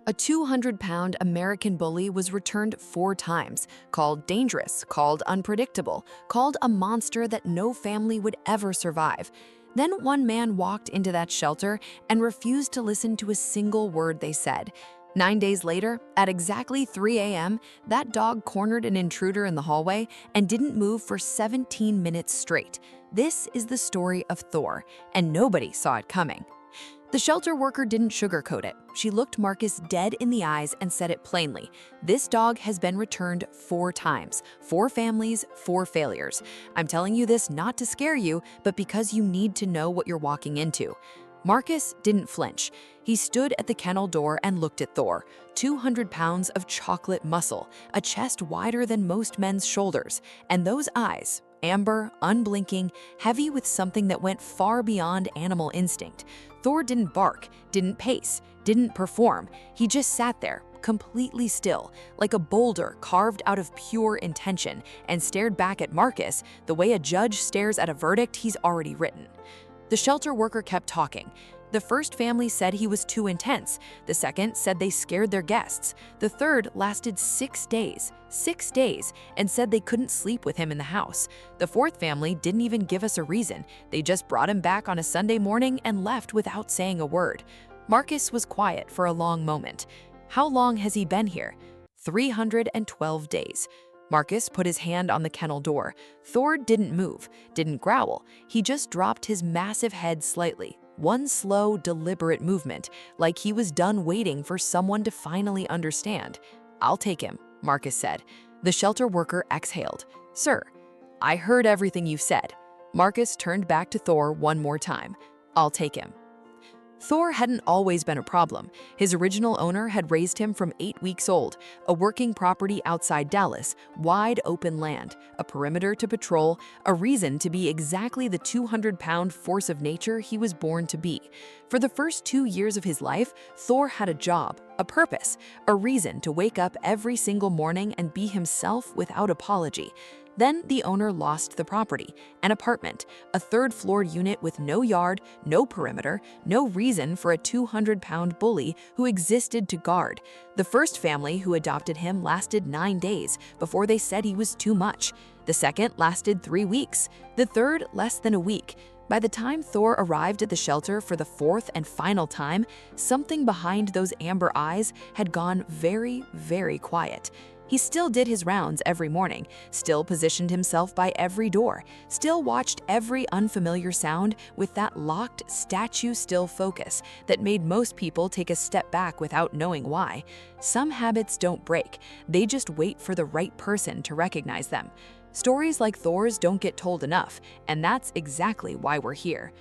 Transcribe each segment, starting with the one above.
A 200-pound American bully was returned 4 times, called dangerous, called unpredictable, called a monster that no family would ever survive. Then one man walked into that shelter and refused to listen to a single word they said. 9 days later, at exactly 3 a.m., that dog cornered an intruder in the hallway and didn't move for 17 minutes straight. This is the story of Thor, and nobody saw it coming. The shelter worker didn't sugarcoat it. She looked Marcus dead in the eyes and said it plainly. This dog has been returned 4 times. 4 families, 4 failures. I'm telling you this not to scare you, but because you need to know what you're walking into. Marcus didn't flinch. He stood at the kennel door and looked at Thor. 200 pounds of chocolate muscle, a chest wider than most men's shoulders, and those eyes, amber, unblinking, heavy with something that went far beyond animal instinct. Thor didn't bark, didn't pace, didn't perform. He just sat there, completely still, like a boulder carved out of pure intention, and stared back at Marcus the way a judge stares at a verdict he's already written. The shelter worker kept talking. The first family said he was too intense. The second said they scared their guests. The third lasted 6 days, and said they couldn't sleep with him in the house. The fourth family didn't even give us a reason. They just brought him back on a Sunday morning and left without saying a word. Marcus was quiet for a long moment. How long has he been here? 312 days. Marcus put his hand on the kennel door. Thor didn't move, didn't growl. He just dropped his massive head slightly. One slow, deliberate movement, like he was done waiting for someone to finally understand. "I'll take him," Marcus said. The shelter worker exhaled. "Sir, I heard everything you said." Marcus turned back to Thor one more time. "I'll take him." Thor hadn't always been a problem. His original owner had raised him from 8 weeks old, a working property outside Dallas, wide open land, a perimeter to patrol, a reason to be exactly the 200-pound force of nature he was born to be. For the first 2 years of his life, Thor had a job, a purpose, a reason to wake up every single morning and be himself without apology. Then the owner lost the property, an apartment, a 3rd-floor unit with no yard, no perimeter, no reason for a 200-pound bully who existed to guard. The first family who adopted him lasted 9 days before they said he was too much. The second lasted 3 weeks, the third less than a week. By the time Thor arrived at the shelter for the 4th and final time, something behind those amber eyes had gone very, very quiet. He still did his rounds every morning, still positioned himself by every door, still watched every unfamiliar sound with that locked, statue-still focus that made most people take a step back without knowing why. Some habits don't break, they just wait for the right person to recognize them. Stories like Thor's don't get told enough, and that's exactly why we're here.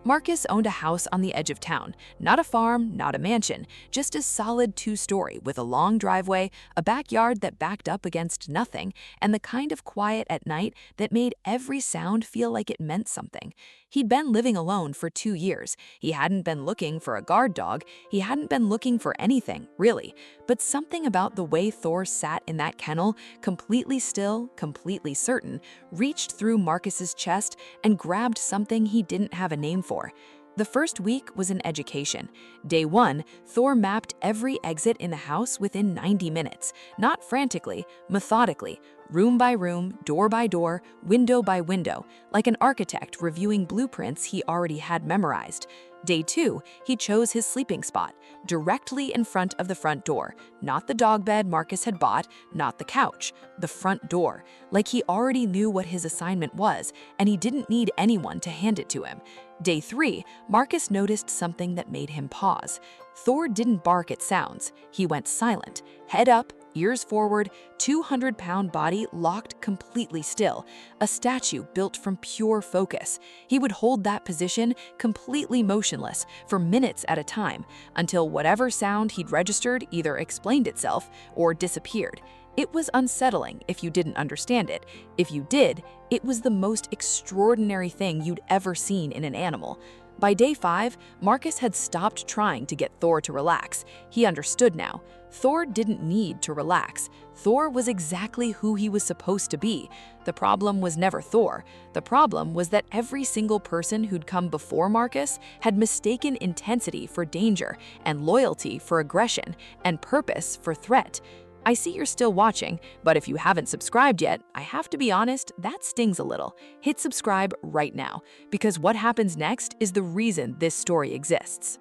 Marcus owned a house on the edge of town, not a farm, not a mansion, just a solid 2-story with a long driveway, a backyard that backed up against nothing, and the kind of quiet at night that made every sound feel like it meant something. He'd been living alone for 2 years. He hadn't been looking for a guard dog. He hadn't been looking for anything, really. But something about the way Thor sat in that kennel, completely still, completely certain, reached through Marcus's chest and grabbed something he didn't have a name for. The first week was an education. Day 1, Thor mapped every exit in the house within 90 minutes, not frantically, methodically, room by room, door by door, window by window, like an architect reviewing blueprints he already had memorized. Day 2, he chose his sleeping spot, directly in front of the front door, not the dog bed Marcus had bought, not the couch, the front door, like he already knew what his assignment was, and he didn't need anyone to hand it to him. Day 3, Marcus noticed something that made him pause. Thor didn't bark at sounds. He went silent, head up, ears forward, 200-pound body locked completely still, a statue built from pure focus. He would hold that position completely motionless for minutes at a time until whatever sound he'd registered either explained itself or disappeared. It was unsettling if you didn't understand it. If you did, it was the most extraordinary thing you'd ever seen in an animal. By day 5, Marcus had stopped trying to get Thor to relax. He understood now. Thor didn't need to relax. Thor was exactly who he was supposed to be. The problem was never Thor. The problem was that every single person who'd come before Marcus had mistaken intensity for danger, and loyalty for aggression, and purpose for threat. I see you're still watching, but if you haven't subscribed yet, I have to be honest, that stings a little. Hit subscribe right now, because what happens next is the reason this story exists.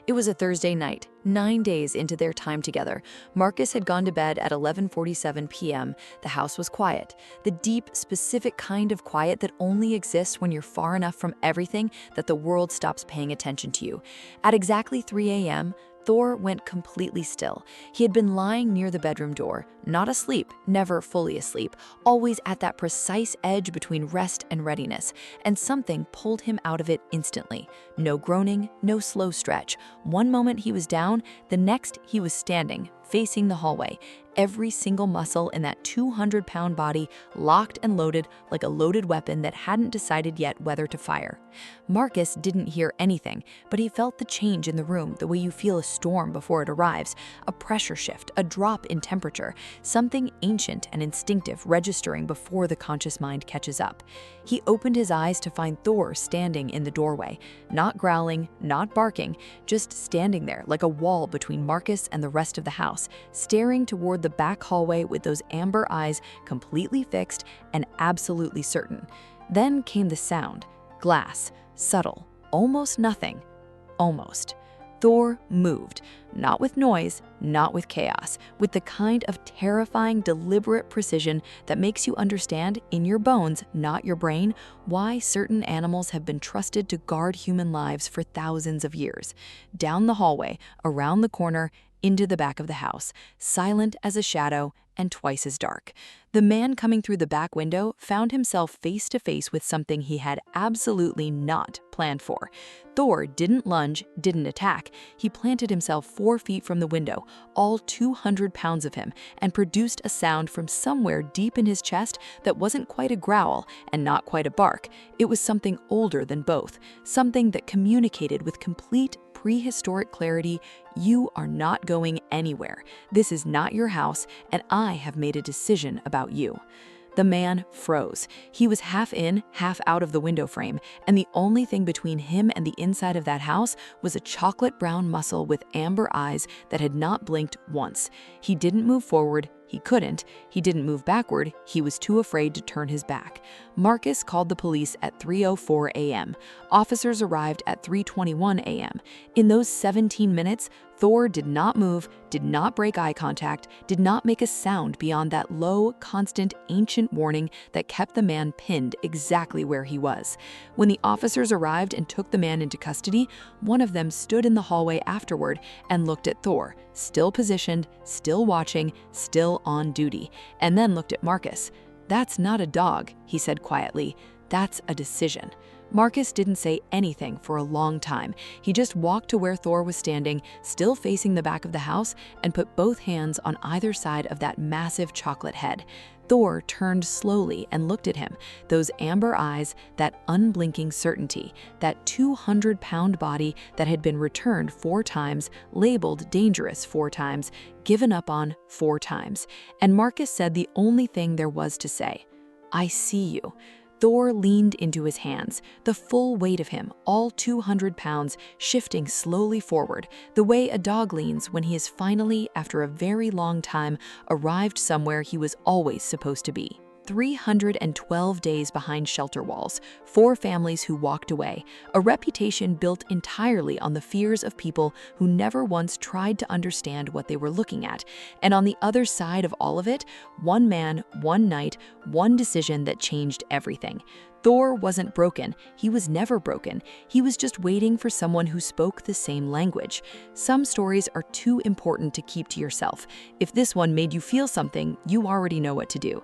It was a Thursday night, 9 days into their time together. Marcus had gone to bed at 11:47 p.m. The house was quiet, the deep, specific kind of quiet that only exists when you're far enough from everything that the world stops paying attention to you. At exactly 3 a.m., Thor went completely still. He had been lying near the bedroom door, not asleep, never fully asleep, always at that precise edge between rest and readiness, and something pulled him out of it instantly. No groaning, no slow stretch. One moment he was down, the next he was standing, facing the hallway. Every single muscle in that 200-pound body locked and loaded like a loaded weapon that hadn't decided yet whether to fire. Marcus didn't hear anything, but he felt the change in the room the way you feel a storm before it arrives, a pressure shift, a drop in temperature, something ancient and instinctive registering before the conscious mind catches up. He opened his eyes to find Thor standing in the doorway, not growling, not barking, just standing there like a wall between Marcus and the rest of the house, staring toward the back hallway with those amber eyes completely fixed and absolutely certain. Then came the sound. Glass. Subtle. Almost nothing. Almost. Thor moved. Not with noise, not with chaos, with the kind of terrifying, deliberate precision that makes you understand, in your bones, not your brain, why certain animals have been trusted to guard human lives for thousands of years. Down the hallway, around the corner, into the back of the house, silent as a shadow and twice as dark. The man coming through the back window found himself face to face with something he had absolutely not planned for. Thor didn't lunge, didn't attack. He planted himself 4 feet from the window, all 200 pounds of him, and produced a sound from somewhere deep in his chest that wasn't quite a growl and not quite a bark. It was something older than both, something that communicated with complete prehistoric clarity: you are not going anywhere. This is not your house, and I have made a decision about you. The man froze. He was half in, half out of the window frame, and the only thing between him and the inside of that house was a chocolate brown muscle with amber eyes that had not blinked once. He didn't move forward. He couldn't. He didn't move backward. He was too afraid to turn his back. Marcus called the police at 3:04 a.m. Officers arrived at 3:21 a.m. In those 17 minutes, Thor did not move, did not break eye contact, did not make a sound beyond that low, constant, ancient warning that kept the man pinned exactly where he was. When the officers arrived and took the man into custody, one of them stood in the hallway afterward and looked at Thor, still positioned, still watching, still on duty, and then looked at Marcus. "That's not a dog," he said quietly. "That's a decision." Marcus didn't say anything for a long time. He just walked to where Thor was standing, still facing the back of the house, and put both hands on either side of that massive chocolate head. Thor turned slowly and looked at him, those amber eyes, that unblinking certainty, that 200-pound body that had been returned 4 times, labeled dangerous 4 times, given up on 4 times. And Marcus said the only thing there was to say: "I see you." Thor leaned into his hands, the full weight of him, all 200 pounds, shifting slowly forward, the way a dog leans when he has finally, after a very long time, arrived somewhere he was always supposed to be. 312 days behind shelter walls, 4 families who walked away, a reputation built entirely on the fears of people who never once tried to understand what they were looking at. And on the other side of all of it, 1 man, 1 night, 1 decision that changed everything. Thor wasn't broken. He was never broken. He was just waiting for someone who spoke the same language. Some stories are too important to keep to yourself. If this one made you feel something, you already know what to do.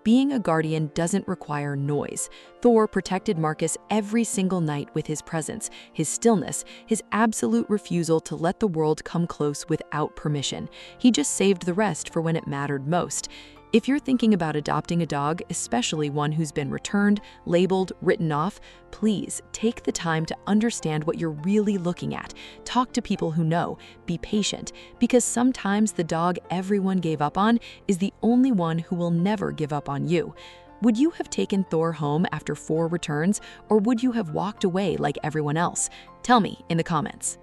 Being a guardian doesn't require noise. Thor protected Marcus every single night with his presence, his stillness, his absolute refusal to let the world come close without permission. He just saved the rest for when it mattered most. If you're thinking about adopting a dog, especially one who's been returned, labeled, written off, please take the time to understand what you're really looking at. Talk to people who know. Be patient, because sometimes the dog everyone gave up on is the only one who will never give up on you. Would you have taken Thor home after 4 returns, or would you have walked away like everyone else? Tell me in the comments.